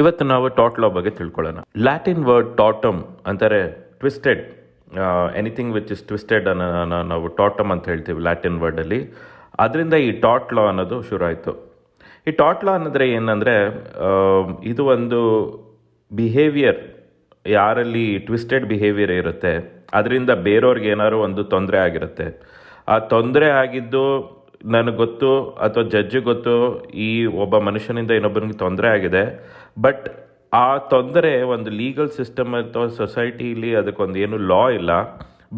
ಇವತ್ತು ನಾವು ಟಾಟ್ ಲಾ ಬಗ್ಗೆ ತಿಳ್ಕೊಳ್ಳೋಣ. ಲ್ಯಾಟಿನ್ ವರ್ಡ್ ಟಾಟಮ್ ಅಂತಾರೆ twisted, anything which is twisted ಅನ್ನೋ ನಾವು ಟಾಟಮ್ ಅಂತ ಹೇಳ್ತೀವಿ ಲ್ಯಾಟಿನ್ ವರ್ಡಲ್ಲಿ. ಅದರಿಂದ ಈ ಟಾಟ್ ಲಾ ಅನ್ನೋದು ಶುರು ಆಯಿತು. ಈ ಟಾಟ್ ಲಾ ಅನ್ನೋದ್ರೆ ಏನಂದರೆ, ಇದು ಒಂದು ಬಿಹೇವಿಯರ್, ಯಾರಲ್ಲಿ ಟ್ವಿಸ್ಟೆಡ್ ಬಿಹೇವಿಯರ್ ಇರುತ್ತೆ ಅದರಿಂದ ಬೇರೆಯವ್ರಿಗೆ ಏನಾದ್ರು ಒಂದು ತೊಂದರೆ ಆಗಿರುತ್ತೆ. ಆ ತೊಂದರೆ ಆಗಿದ್ದು ನನಗೆ ಗೊತ್ತು ಅಥವಾ ಜಡ್ಜಿಗೆ ಗೊತ್ತು, ಈ ಒಬ್ಬ ಮನುಷ್ಯನಿಂದ ಇನ್ನೊಬ್ಬನಿಗೆ ತೊಂದರೆ ಆಗಿದೆ. ಬಟ್ ಆ ತೊಂದರೆ ಒಂದು ಲೀಗಲ್ ಸಿಸ್ಟಮ್ ಅಥವಾ ಸೊಸೈಟಿಲಿ ಅದಕ್ಕೊಂದು ಏನು ಲಾ ಇಲ್ಲ.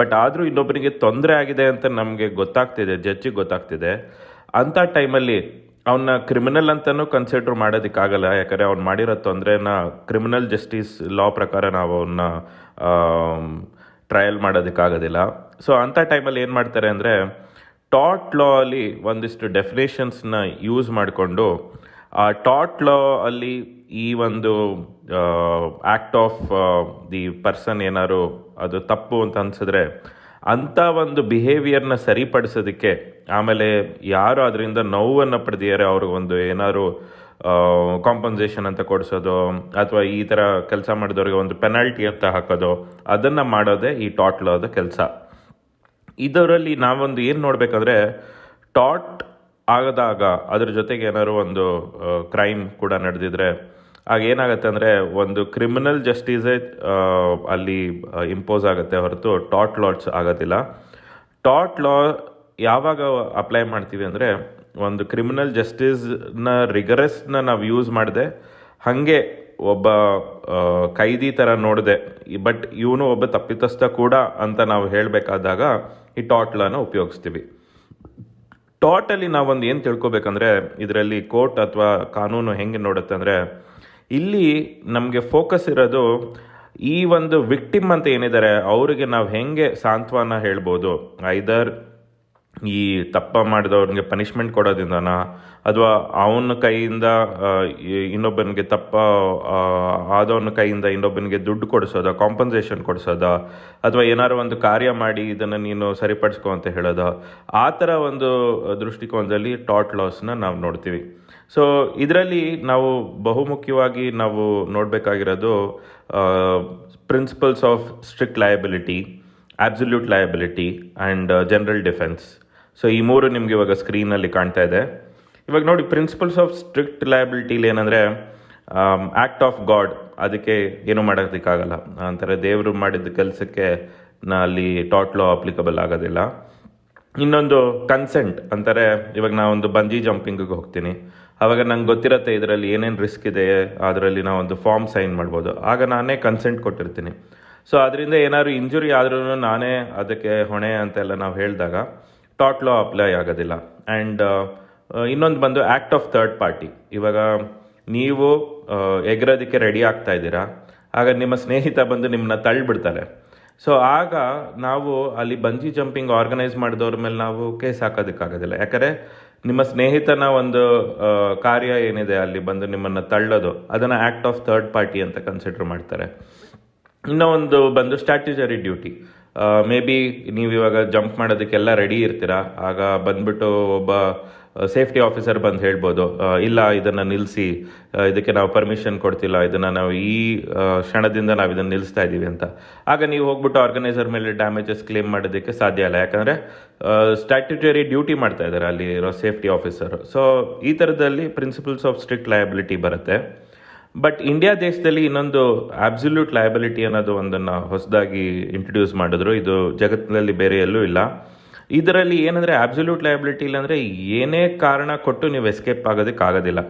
ಬಟ್ ಆದರೂ ಇನ್ನೊಬ್ಬನಿಗೆ ತೊಂದರೆ ಆಗಿದೆ ಅಂತ ನಮಗೆ ಗೊತ್ತಾಗ್ತಿದೆ, ಜಡ್ಜಿಗೆ ಗೊತ್ತಾಗ್ತಿದೆ. ಅಂಥ ಟೈಮಲ್ಲಿ ಅವನ್ನ ಕ್ರಿಮಿನಲ್ ಅಂತಲೂ ಕನ್ಸಿಡರ್ ಮಾಡೋದಕ್ಕಾಗಲ್ಲ. ಯಾಕಂದರೆ ಅವ್ನು ಮಾಡಿರೋ ತೊಂದರೆನ ಕ್ರಿಮಿನಲ್ ಜಸ್ಟಿಸ್ ಲಾ ಪ್ರಕಾರ ನಾವು ಅವನ್ನ ಟ್ರಯಲ್ ಮಾಡೋದಕ್ಕಾಗೋದಿಲ್ಲ. ಸೊ ಅಂಥ ಟೈಮಲ್ಲಿ ಏನು ಮಾಡ್ತಾರೆ ಅಂದರೆ, ಟಾಟ್ ಲಾ ಅಲ್ಲಿ ಒಂದಿಷ್ಟು ಡೆಫಿನೇಷನ್ಸ್ನ ಯೂಸ್ ಮಾಡಿಕೊಂಡು ಆ ಟಾಟ್ ಲಾ ಅಲ್ಲಿ ಈ ಒಂದು ಆ್ಯಕ್ಟ್ ಆಫ್ ದಿ ಪರ್ಸನ್ ಏನಾದ್ರು ಅದು ತಪ್ಪು ಅಂತ ಅನ್ಸಿದ್ರೆ ಅಂಥ ಒಂದು ಬಿಹೇವಿಯರ್ನ ಸರಿಪಡಿಸೋದಕ್ಕೆ, ಆಮೇಲೆ ಯಾರು ಅದರಿಂದ ನೋವನ್ನು ಪಡೆದಿದ್ದಾರೆ ಅವ್ರಿಗೊಂದು ಏನಾದ್ರು ಕಾಂಪನ್ಸೇಷನ್ ಅಂತ ಕೊಡಿಸೋದು, ಅಥವಾ ಈ ಥರ ಕೆಲಸ ಮಾಡಿದವ್ರಿಗೆ ಒಂದು ಪೆನಾಲ್ಟಿ ಅಂತ ಹಾಕೋದು, ಅದನ್ನು ಮಾಡೋದೇ ಈ ಟಾಟ್ ಲಾದ ಕೆಲಸ. ಇದರಲ್ಲಿ ನಾವೊಂದು ಏನು ನೋಡಬೇಕಂದ್ರೆ, ಟಾಟ್ ಆಗದಾಗ ಅದ್ರ ಜೊತೆಗೆ ಏನಾದ್ರು ಒಂದು ಕ್ರೈಮ್ ಕೂಡ ನಡೆದಿದ್ರೆ ಆಗ ಏನಾಗುತ್ತೆ ಅಂದರೆ, ಒಂದು ಕ್ರಿಮಿನಲ್ ಜಸ್ಟಿಸೇ ಅಲ್ಲಿ ಇಂಪೋಸ್ ಆಗುತ್ತೆ ಹೊರತು ಟಾಟ್ ಲಾಟ್ಸ್ ಆಗೋದಿಲ್ಲ. ಟಾಟ್ ಲಾ ಯಾವಾಗ ಅಪ್ಲೈ ಮಾಡ್ತೀವಿ ಅಂದರೆ, ಒಂದು ಕ್ರಿಮಿನಲ್ ಜಸ್ಟಿಸ್ನ ರಿಗರಸ್ನ ನಾವು ಯೂಸ್ ಮಾಡಿದೆ, ಹಾಗೆ ಒಬ್ಬ ಕೈದಿ ಥರ ನೋಡಿದೆ, ಬಟ್ ಇವನು ಒಬ್ಬ ತಪ್ಪಿತಸ್ಥ ಕೂಡ ಅಂತ ನಾವು ಹೇಳಬೇಕಾದಾಗ ಈ ಟಾಟ್ ಲಾನ ಉಪಯೋಗಿಸ್ತೀವಿ. ಟಾಟಲ್ಲಿ ನಾವೊಂದು ಏನು ತಿಳ್ಕೊಬೇಕಂದ್ರೆ, ಇದರಲ್ಲಿ ಕೋರ್ಟ್ ಅಥವಾ ಕಾನೂನು ಹೆಂಗೆ ನೋಡುತ್ತೆ ಅಂದರೆ, ಇಲ್ಲಿ ನಮಗೆ ಫೋಕಸ್ ಇರೋದು ಈ ಒಂದು ವಿಕ್ಟಿಮ್ ಅಂತ ಏನಿದ್ದಾರೆ ಅವರಿಗೆ ನಾವು ಹೆಂಗೆ ಸಾಂತ್ವನ ಹೇಳ್ಬೋದು. ಐದರ್ ಈ ತಪ್ಪ ಮಾಡಿದವ್ರಿಗೆ ಪನಿಷ್ಮೆಂಟ್ ಕೊಡೋದ್ರಿಂದನ, ಅಥವಾ ಅವನ ಕೈಯಿಂದ ಇನ್ನೊಬ್ಬನಿಗೆ ತಪ್ಪ ಆದವನ ಕೈಯಿಂದ ಇನ್ನೊಬ್ಬನಿಗೆ ದುಡ್ಡು ಕೊಡಿಸೋದ, ಕಾಂಪನ್ಸೇಷನ್ ಕೊಡಿಸೋದ, ಅಥವಾ ಏನಾದ್ರು ಒಂದು ಕಾರ್ಯ ಮಾಡಿ ಇದನ್ನು ನೀನು ಸರಿಪಡಿಸ್ಕೊ ಅಂತ ಹೇಳೋದ, ಆ ಥರ ಒಂದು ದೃಷ್ಟಿಕೋನದಲ್ಲಿ ಟಾಟ್ ಲಾಸ್ನ ನಾವು ನೋಡ್ತೀವಿ. ಸೊ ಇದರಲ್ಲಿ ನಾವು ಬಹುಮುಖ್ಯವಾಗಿ ನಾವು ನೋಡಬೇಕಾಗಿರೋದು principles of strict liability, absolute liability and general defence. So ಈ ಮೂರು ನಿಮ್ಗೆ ಇವಾಗ ಸ್ಕ್ರೀನಲ್ಲಿ ಕಾಣ್ತಾ ಇದೆ. ಇವಾಗ ನೋಡಿ, ಪ್ರಿನ್ಸಿಪಲ್ಸ್ ಆಫ್ ಸ್ಟ್ರಿಕ್ಟ್ ಲಯಬಿಲಿಟಿಲಿ ಏನಂದರೆ, ಆ್ಯಕ್ಟ್ ಆಫ್ ಗಾಡ್, ಅದಕ್ಕೆ ಏನು ಮಾಡೋದಕ್ಕಾಗಲ್ಲ ಅಂತಾರೆ. ದೇವರು ಮಾಡಿದ ಕೆಲಸಕ್ಕೆ ಅಲ್ಲಿ ಟಾಟ್ ಲಾ ಅಪ್ಲಿಕಬಲ್ ಆಗೋದಿಲ್ಲ. ಇನ್ನೊಂದು ಕನ್ಸೆಂಟ್ ಅಂತಾರೆ. ಇವಾಗ ನಾವೊಂದು ಬಂಜಿ ಜಂಪಿಂಗಿಗೆ ಹೋಗ್ತೀನಿ, ಆವಾಗ ನಂಗೆ ಗೊತ್ತಿರುತ್ತೆ ಇದರಲ್ಲಿ ಏನೇನು ರಿಸ್ಕ್ ಇದೆ, ಅದರಲ್ಲಿ ನಾವೊಂದು ಫಾರ್ಮ್ ಸೈನ್ ಮಾಡ್ಬೋದು, ಆಗ ನಾನೇ ಕನ್ಸೆಂಟ್ ಕೊಟ್ಟಿರ್ತೀನಿ. ಸೊ ಅದರಿಂದ ಏನಾದ್ರು ಇಂಜುರಿ ಆದ್ರೂ ನಾನೇ ಅದಕ್ಕೆ ಹೊಣೆ ಅಂತೆಲ್ಲ ನಾವು ಹೇಳಿದಾಗ ಟಾಟ್ ಲಾ ಅಪ್ಲೈ ಆಗೋದಿಲ್ಲ. ಆ್ಯಂಡ್ ಇನ್ನೊಂದು ಬಂದು ಆ್ಯಕ್ಟ್ ಆಫ್ ಥರ್ಡ್ ಪಾರ್ಟಿ. ಇವಾಗ ನೀವು ಎಗರೋದಕ್ಕೆ ರೆಡಿ ಆಗ್ತಾ ಇದ್ದೀರಾ, ಆಗ ನಿಮ್ಮ ಸ್ನೇಹಿತ ಬಂದು ನಿಮ್ಮನ್ನ ತಳ್ಳಿಬಿಡ್ತಾರೆ. ಸೊ ಆಗ ನಾವು ಅಲ್ಲಿ ಬಂಜಿ ಜಂಪಿಂಗ್ ಆರ್ಗನೈಸ್ ಮಾಡಿದವ್ರ ಮೇಲೆ ನಾವು ಕೇಸ್ ಹಾಕೋದಕ್ಕಾಗೋದಿಲ್ಲ. ಯಾಕಂದರೆ ನಿಮ್ಮ ಸ್ನೇಹಿತನ ಒಂದು ಕಾರ್ಯ ಏನಿದೆ ಅಲ್ಲಿ ಬಂದು ನಿಮ್ಮನ್ನು ತಳ್ಳೋದು, ಅದನ್ನು ಆ್ಯಕ್ಟ್ ಆಫ್ ಥರ್ಡ್ ಪಾರ್ಟಿ ಅಂತ ಕನ್ಸಿಡರ್ ಮಾಡ್ತಾರೆ. ಇನ್ನೂ ಒಂದು ಬಂದು ಸ್ಟ್ಯಾಟ್ಯುಟರಿ ಡ್ಯೂಟಿ. ಮೇ ಬಿ ನೀವು ಇವಾಗ ಜಂಪ್ ಮಾಡೋದಕ್ಕೆಲ್ಲ ರೆಡಿ ಇರ್ತೀರಾ, ಆಗ ಬಂದ್ಬಿಟ್ಟು ಒಬ್ಬ ಸೇಫ್ಟಿ ಆಫೀಸರ್ ಬಂದು ಹೇಳ್ಬೋದು, ಇಲ್ಲ ಇದನ್ನು ನಿಲ್ಲಿಸಿ, ಇದಕ್ಕೆ ನಾವು ಪರ್ಮಿಷನ್ ಕೊಡ್ತಿಲ್ಲ, ಇದನ್ನು ನಾವು ಈ ಕ್ಷಣದಿಂದ ನಾವು ಇದನ್ನು ನಿಲ್ಲಿಸ್ತಾ ಇದ್ದೀವಿ ಅಂತ. ಆಗ ನೀವು ಹೋಗ್ಬಿಟ್ಟು ಆರ್ಗನೈಸರ್ ಮೇಲೆ ಡ್ಯಾಮೇಜಸ್ ಕ್ಲೇಮ್ ಮಾಡೋದಕ್ಕೆ ಸಾಧ್ಯ ಇಲ್ಲ, ಯಾಕಂದರೆ ಸ್ಟ್ಯಾಟ್ಯುಟರಿ ಡ್ಯೂಟಿ ಮಾಡ್ತಾ ಇದ್ದಾರೆ ಅಲ್ಲಿ ಇರೋ ಸೇಫ್ಟಿ ಆಫೀಸರು. ಸೊ ಈ ಥರದಲ್ಲಿ ಪ್ರಿನ್ಸಿಪಲ್ಸ್ ಆಫ್ ಸ್ಟ್ರಿಕ್ಟ್ ಲಯಬಿಲಿಟಿ ಬರುತ್ತೆ. ಬಟ್ ಇಂಡಿಯಾ ದೇಶದಲ್ಲಿ ಇನ್ನೊಂದು ಆಬ್ಸಲ್ಯೂಟ್ ಲಯಬಿಲಿಟಿ ಅನ್ನೋದು ಒಂದನ್ನು ಹೊಸದಾಗಿ ಇಂಟ್ರೊಡ್ಯೂಸ್ ಮಾಡಿದ್ರು. ಇದು ಜಗತ್ತಿನಲ್ಲಿ ಬೇರೆ ಎಲ್ಲೂ ಇಲ್ಲ. ಇದರಲ್ಲಿ ಏನಂದರೆ, ಆಬ್ಸಲ್ಯೂಟ್ ಲಯಬಿಲಿಟಿ ಇಲ್ಲಾಂದರೆ ಏನೇ ಕಾರಣ ಕೊಟ್ಟು ನೀವು ಎಸ್ಕೇಪ್ ಆಗೋದಕ್ಕಾಗೋದಿಲ್ಲ.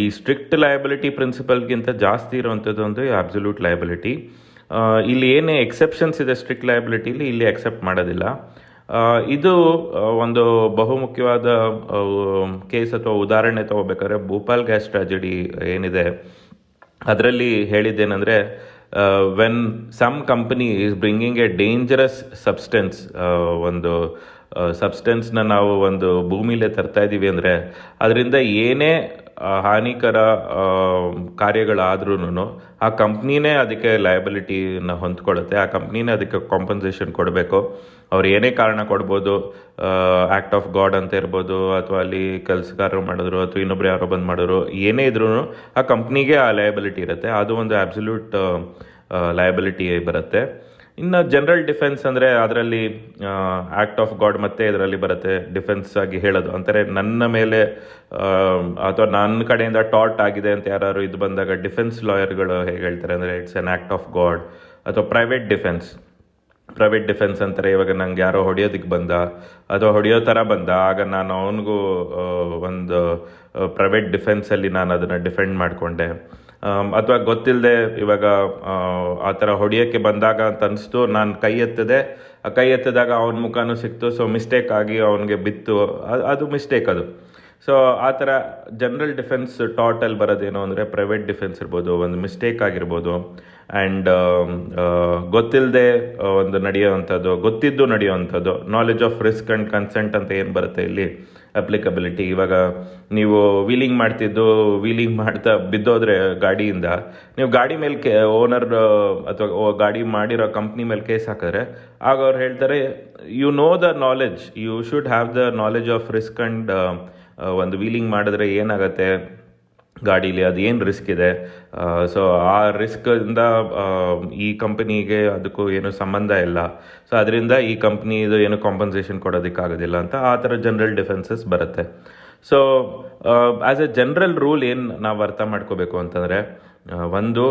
ಈ ಸ್ಟ್ರಿಕ್ಟ್ ಲಯಬಿಲಿಟಿ ಪ್ರಿನ್ಸಿಪಲ್ಗಿಂತ ಜಾಸ್ತಿ ಇರುವಂಥದ್ದು ಒಂದು ಆಬ್ಸಲ್ಯೂಟ್ ಲಯಬಿಲಿಟಿ. ಇಲ್ಲಿ ಏನೇ ಎಕ್ಸೆಪ್ಷನ್ಸ್ ಇದೆ ಸ್ಟ್ರಿಕ್ಟ್ ಲಯಬಿಲಿಟಿಲಿ, ಇಲ್ಲಿ ಎಕ್ಸೆಪ್ಟ್ ಮಾಡೋದಿಲ್ಲ. ಇದು ಒಂದು ಬಹುಮುಖ್ಯವಾದ ಕೇಸ್ ಅಥವಾ ಉದಾಹರಣೆ ತಗೋಬೇಕಾದ್ರೆ, ಭೋಪಾಲ್ ಗ್ಯಾಸ್ ಟ್ರಾಜಿಡಿ ಏನಿದೆ ಅದರಲ್ಲಿ ಹೇಳಿದ್ದೇನೆಂದರೆ, when some company is bringing a dangerous substance, ಒಂದು ಸಬ್ಸ್ಟೆನ್ಸ್ನ ನಾವು ಒಂದು ಭೂಮಿಲೇ ತರ್ತಾ ಇದ್ದೀವಿ ಅಂದರೆ ಅದರಿಂದ ಏನೇ ಹಾನಿಕರ ಕಾರ್ಯಗಳಾದ್ರೂ ಆ ಕಂಪ್ನಿನೇ ಅದಕ್ಕೆ ಲಯಬಿಲಿಟಿನ ಹೊಂದ್ಕೊಳ್ಳುತ್ತೆ. ಆ ಕಂಪ್ನಿನೇ ಅದಕ್ಕೆ ಕಾಂಪನ್ಸೇಷನ್ ಕೊಡಬೇಕು. ಅವ್ರು ಏನೇ ಕಾರಣ ಕೊಡ್ಬೋದು, ಆ್ಯಕ್ಟ್ ಆಫ್ ಗಾಡ್ ಅಂತ ಇರ್ಬೋದು, ಅಥವಾ ಅಲ್ಲಿ ಕೆಲಸಗಾರರು ಮಾಡಿದ್ರು ಅಥವಾ ಇನ್ನೊಬ್ರು ಯಾರೋ ಬಂದು ಮಾಡಿದ್ರು, ಏನೇ ಇದ್ರೂ ಆ ಕಂಪ್ನಿಗೆ ಆ ಲಯಬಿಲಿಟಿ ಇರುತ್ತೆ. ಅದು ಒಂದು ಅಬ್ಸಲ್ಯೂಟ್ ಲಯಬಿಲಿಟಿ ಬರುತ್ತೆ. ಇನ್ನು ಜನರಲ್ ಡಿಫೆನ್ಸ್ ಅಂದರೆ ಅದರಲ್ಲಿ ಆ್ಯಕ್ಟ್ ಆಫ್ ಗಾಡ್ ಮತ್ತೆ ಇದರಲ್ಲಿ ಬರುತ್ತೆ ಡಿಫೆನ್ಸ್ ಆಗಿ ಹೇಳೋದು. ಅಂದರೆ ನನ್ನ ಮೇಲೆ ಅಥವಾ ನನ್ನ ಕಡೆಯಿಂದ ಟಾಟ್ ಆಗಿದೆ ಅಂತ ಯಾರು ಇದು ಬಂದಾಗ ಡಿಫೆನ್ಸ್ ಲಾಯರ್ಗಳು ಹೇಗೆ ಹೇಳ್ತಾರೆ ಅಂದರೆ it's an act of god. ಅಥವಾ ಪ್ರೈವೇಟ್ ಡಿಫೆನ್ಸ್ ಅಂತಾರೆ. ಇವಾಗ ನಂಗೆ ಯಾರೋ ಹೊಡೆಯೋದಕ್ಕೆ ಬಂದ ಅಥವಾ ಹೊಡೆಯೋ ಥರ ಬಂದ, ಆಗ ನಾನು ಅವನಿಗೂ ಒಂದು ಪ್ರೈವೇಟ್ ಡಿಫೆನ್ಸಲ್ಲಿ ನಾನು ಅದನ್ನು ಡಿಫೆಂಡ್ ಮಾಡಿಕೊಂಡೆ. ಅಥವಾ ಗೊತ್ತಿಲ್ಲದೆ ಇವಾಗ ಆ ಥರ ಹೊಡೆಯೋಕ್ಕೆ ಬಂದಾಗ ಅಂತ ಅನಿಸ್ತು, ನಾನು ಕೈ ಎತ್ತಿದಾಗ ಅವನ ಮುಖನೂ ಸಿಕ್ತು, ಸೊ ಮಿಸ್ಟೇಕ್ ಆಗಿ ಅವನಿಗೆ ಬಿತ್ತು, ಅದು ಮಿಸ್ಟೇಕ್ ಅದು. ಸೊ ಆ ಥರ ಜನರಲ್ ಡಿಫೆನ್ಸ್ ಟಾಟಲ್ಲಿ ಬರೋದೇನು ಅಂದರೆ ಪ್ರೈವೇಟ್ ಡಿಫೆನ್ಸ್ ಇರ್ಬೋದು, ಒಂದು ಮಿಸ್ಟೇಕ್ ಆಗಿರ್ಬೋದು. ಆ್ಯಂಡ್ ಗೊತ್ತಿಲ್ಲದೆ ಒಂದು ನಡೆಯೋವಂಥದ್ದು, ಗೊತ್ತಿದ್ದು ನಡೆಯೋವಂಥದ್ದು, knowledge of risk and consent ಅಂತ ಏನು ಬರುತ್ತೆ ಇಲ್ಲಿ ಅಪ್ಲಿಕಬಿಲಿಟಿ. ಇವಾಗ ನೀವು ವೀಲಿಂಗ್ ಮಾಡ್ತಾ ಬಿದ್ದೋದ್ರೆ ಗಾಡಿಯಿಂದ, ನೀವು ಗಾಡಿ ಮೇಲೆ ಓನರ್ ಅಥವಾ ಗಾಡಿ ಮಾಡಿರೋ ಕಂಪ್ನಿ ಮೇಲೆ ಕೇಸ್ ಹಾಕಿದ್ರೆ, ಆಗ ಅವ್ರು ಹೇಳ್ತಾರೆ you know the knowledge, you should have the knowledge of risk and ಒಂದು ವೀಲಿಂಗ್ ಮಾಡಿದ್ರೆ ಏನಾಗುತ್ತೆ ಗಾಡೀಲಿ, ಅದು ಏನು ರಿಸ್ಕ್ ಇದೆ, ಸೊ ಆ ರಿಸ್ಕಿಂದ ಈ ಕಂಪನಿಗೆ ಅದಕ್ಕೂ ಏನು ಸಂಬಂಧ ಇಲ್ಲ, ಸೊ ಅದರಿಂದ ಈ ಕಂಪ್ನಿದು ಏನು ಕಾಂಪನ್ಸೇಷನ್ ಕೊಡೋದಕ್ಕಾಗೋದಿಲ್ಲ ಅಂತ ಆ ಥರ ಜನರಲ್ ಡಿಫೆನ್ಸಸ್ ಬರುತ್ತೆ. So as A general rule ಏನು ನಾವು ಅರ್ಥ ಮಾಡ್ಕೋಬೇಕು ಅಂತಂದರೆ, ಒಂದು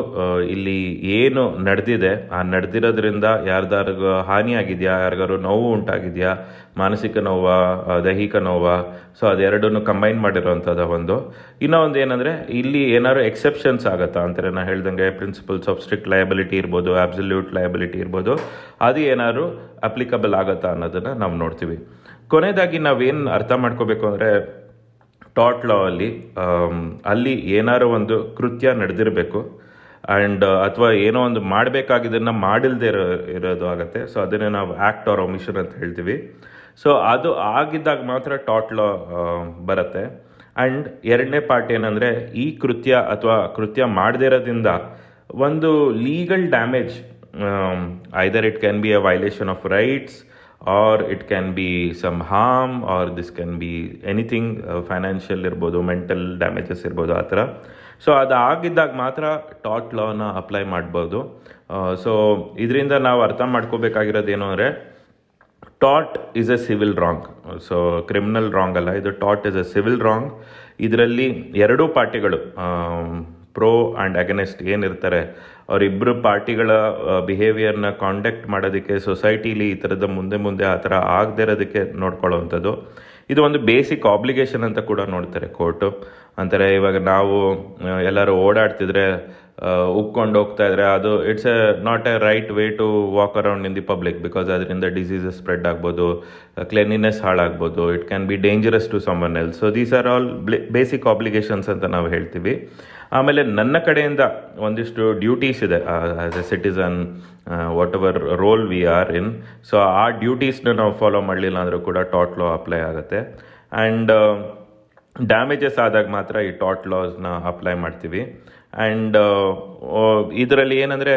ಇಲ್ಲಿ ಏನು ನಡೆದಿದೆ, ಆ ನಡೆದಿರೋದ್ರಿಂದ ಯಾರ್ದಾರಿಗೂ ಹಾನಿಯಾಗಿದೆಯಾ, ಯಾರಿಗಾರು ನೋವು ಉಂಟಾಗಿದೆಯಾ, ಮಾನಸಿಕ ನೋವಾ, ದೈಹಿಕ ನೋವಾ, ಸೊ ಅದೆರಡನ್ನು ಕಂಬೈನ್ ಮಾಡಿರೋವಂಥದ್ದು ಒಂದು. ಇನ್ನೂ ಒಂದು ಏನಂದರೆ ಇಲ್ಲಿ ಏನಾದ್ರು ಎಕ್ಸೆಪ್ಷನ್ಸ್ ಆಗುತ್ತಾ ಅಂತಾರೆ. ನಾನು ಹೇಳ್ದಂಗೆ ಪ್ರಿನ್ಸಿಪಲ್ಸ್ ಆಫ್ ಸ್ಟ್ರಿಕ್ಟ್ ಲಯಬಿಲಿಟಿ ಇರ್ಬೋದು, ಅಬ್ಸಲ್ಯೂಟ್ ಲಯಬಿಲಿಟಿ ಇರ್ಬೋದು, ಅದು ಏನಾದ್ರು ಅಪ್ಲಿಕಬಲ್ ಆಗುತ್ತಾ ಅನ್ನೋದನ್ನು ನಾವು ನೋಡ್ತೀವಿ. ಕೊನೆಯದಾಗಿ ನಾವೇನು ಅರ್ಥ ಮಾಡ್ಕೋಬೇಕು ಅಂದರೆ, ಟಾಟ್ ಲಾ ಅಲ್ಲಿ ಏನಾರು ಒಂದು ಕೃತ್ಯ ನಡೆದಿರಬೇಕು ಆ್ಯಂಡ್ ಅಥವಾ ಏನೋ ಒಂದು ಮಾಡಬೇಕಾಗಿದ್ದನ್ನು ಮಾಡಿಲ್ಲದೆ ಇರೋದು ಆಗುತ್ತೆ. ಸೊ ಅದನ್ನೇ ನಾವು ಆ್ಯಕ್ಟ್ ಆರ್ ಒಮಿಷನ್ ಅಂತ ಹೇಳ್ತೀವಿ. ಸೊ ಅದು ಆಗಿದ್ದಾಗ ಮಾತ್ರ ಟಾಟ್ ಲಾ ಬರುತ್ತೆ. ಆ್ಯಂಡ್ ಎರಡನೇ ಪಾರ್ಟ್ ಏನಂದರೆ, ಈ ಕೃತ್ಯ ಅಥವಾ ಕೃತ್ಯ ಮಾಡದೇ ಇರೋದ್ರಿಂದ ಒಂದು legal damage, either it can be a violation of rights, or it can be some harm, or this can be anything, financial ಇರ್ಬೋದು, ಮೆಂಟಲ್ ಡ್ಯಾಮೇಜಸ್ ಇರ್ಬೋದು, ಆ ಥರ. ಸೊ ಅದು ಆಗಿದ್ದಾಗ ಮಾತ್ರ ಟಾಟ್ ಲಾನ ಅಪ್ಲೈ ಮಾಡ್ಬೋದು. ಸೊ ಇದರಿಂದ ನಾವು ಅರ್ಥ ಮಾಡ್ಕೋಬೇಕಾಗಿರೋದೇನು ಅಂದರೆ, taught is A civil wrong. So criminal wrong ಅಲ್ಲ, ಇದು taught is A civil wrong. ಇದರಲ್ಲಿ ಎರಡೂ ಪಾರ್ಟಿಗಳು, ಪ್ರೋ ಆ್ಯಂಡ್ ಅಗೇನೆಸ್ಟ್ ಏನಿರ್ತಾರೆ, ಅವರಿಬ್ಬರು ಪಾರ್ಟಿಗಳ ಬಿಹೇವಿಯರ್ನ ಕಾಂಡಕ್ಟ್ ಮಾಡೋದಕ್ಕೆ ಸೊಸೈಟಿಲಿ ಈ ಥರದ ಮುಂದೆ ಆ ಥರ ಆಗದೆ ಇರೋದಕ್ಕೆ ನೋಡ್ಕೊಳ್ಳೋವಂಥದ್ದು. ಇದು ಒಂದು ಬೇಸಿಕ್ ಆಬ್ಲಿಗೇಷನ್ ಅಂತ ಕೂಡ ನೋಡ್ತಾರೆ ಕೋರ್ಟು. ಅಂತಾರೆ ಇವಾಗ ನಾವು ಎಲ್ಲರೂ ಓಡಾಡ್ತಿದ್ರೆ ಉಕ್ಕೊಂಡು ಹೋಗ್ತಾ ಇದ್ರೆ, ಅದು it's not a right way to walk around in the public, because ಅದರಿಂದ ಡಿಸೀಸಸ್ ಸ್ಪ್ರೆಡ್ ಆಗ್ಬೋದು, ಕ್ಲೀನ್ಲಿನೆಸ್ ಹಾಳಾಗ್ಬೋದು, it can be dangerous to someone else. So these are all basic obligations ಅಂತ ನಾವು ಹೇಳ್ತೀವಿ. ಆಮೇಲೆ ನನ್ನ ಕಡೆಯಿಂದ ಒಂದಿಷ್ಟು ಡ್ಯೂಟೀಸ್ ಇದೆ as a citizen, whatever role we are in. So ಆ ಡ್ಯೂಟೀಸ್ನ ನಾವು ಫಾಲೋ ಮಾಡಲಿಲ್ಲ ಅಂದರೂ ಕೂಡ ಟಾಟ್ ಲಾ ಅಪ್ಲೈ ಆಗುತ್ತೆ. ಆ್ಯಂಡ್ ಡ್ಯಾಮೇಜಸ್ ಆದಾಗ ಮಾತ್ರ ಈ ಟಾಟ್ ಲಾಸ್ನ ಅಪ್ಲೈ ಮಾಡ್ತೀವಿ. ಆ್ಯಂಡ್ ಇದರಲ್ಲಿ ಏನಂದರೆ,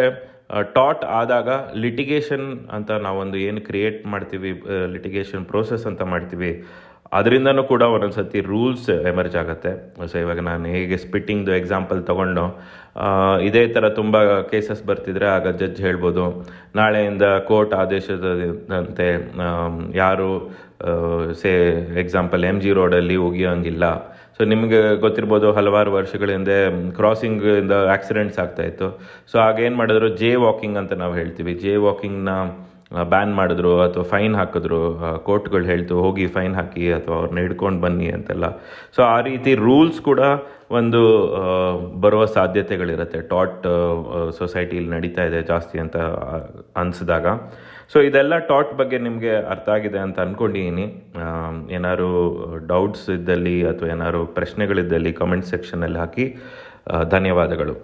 ಟಾಟ್ ಆದಾಗ ಲಿಟಿಗೇಷನ್ ಅಂತ ನಾವೊಂದು ಏನು ಕ್ರಿಯೇಟ್ ಮಾಡ್ತೀವಿ, ಲಿಟಿಗೇಷನ್ ಪ್ರೋಸೆಸ್ ಅಂತ ಮಾಡ್ತೀವಿ, ಅದರಿಂದನೂ ಕೂಡ ಒಂದೊಂದು ಸರ್ತಿ ರೂಲ್ಸ್ ಎಮರ್ಜ್ ಆಗುತ್ತೆ. ಸೊ ಇವಾಗ ನಾನು ಹೇಗೆ ಸ್ಪಿಟ್ಟಿಂಗ್ದು ಎಕ್ಸಾಂಪಲ್ ತೊಗೊಂಡು ಇದೇ ಥರ ತುಂಬ ಕೇಸಸ್ ಬರ್ತಿದ್ರೆ, ಆಗ ಜಡ್ಜ್ ಹೇಳ್ಬೋದು, ನಾಳೆಯಿಂದ ಕೋರ್ಟ್ ಆದೇಶದಂತೆ ಯಾರು ಎಕ್ಸಾಂಪಲ್ MG ರೋಡಲ್ಲಿ ಒಗಿಯೋಂಗಿಲ್ಲ. ಸೊ ನಿಮಗೆ ಗೊತ್ತಿರ್ಬೋದು, ಹಲವಾರು ವರ್ಷಗಳ ಹಿಂದೆ ಕ್ರಾಸಿಂಗಿಂದ ಆಕ್ಸಿಡೆಂಟ್ಸ್ ಆಗ್ತಾಯಿತ್ತು. ಸೊ ಆಗೇನು ಮಾಡಿದ್ರು, ಜೇ ವಾಕಿಂಗ್ ಅಂತ ನಾವು ಹೇಳ್ತೀವಿ, ಜೇ ವಾಕಿಂಗ್ನ ಬ್ಯಾನ್ ಮಾಡಿದ್ರು ಅಥವಾ ಫೈನ್ ಹಾಕಿದ್ರು. ಕೋರ್ಟ್ಗಳು ಹೇಳ್ತು ಹೋಗಿ ಫೈನ್ ಹಾಕಿ ಅಥವಾ ಅವ್ರನ್ನ ಹಿಡ್ಕೊಂಡು ಬನ್ನಿ ಅಂತೆಲ್ಲ. ಸೊ ಆ ರೀತಿ ರೂಲ್ಸ್ ಕೂಡ ಒಂದು ಬರುವ ಸಾಧ್ಯತೆಗಳಿರುತ್ತೆ, ಟಾಟ್ ಸೊಸೈಟಿಲಿ ನಡೀತಾ ಇದೆ ಜಾಸ್ತಿ ಅಂತ ಅನಿಸಿದಾಗ. ಸೊ ಇದೆಲ್ಲ ಟಾಟ್ ಬಗ್ಗೆ ನಿಮಗೆ ಅರ್ಥ ಆಗಿದೆ ಅಂತ ಅಂದ್ಕೊಂಡಿದ್ದೀನಿ. ಏನಾದ್ರು ಡೌಟ್ಸ್ ಇದ್ದಲ್ಲಿ ಅಥವಾ ಏನಾದ್ರು ಪ್ರಶ್ನೆಗಳಿದ್ದಲ್ಲಿ ಕಮೆಂಟ್ ಸೆಕ್ಷನಲ್ಲಿ ಹಾಕಿ. ಧನ್ಯವಾದಗಳು.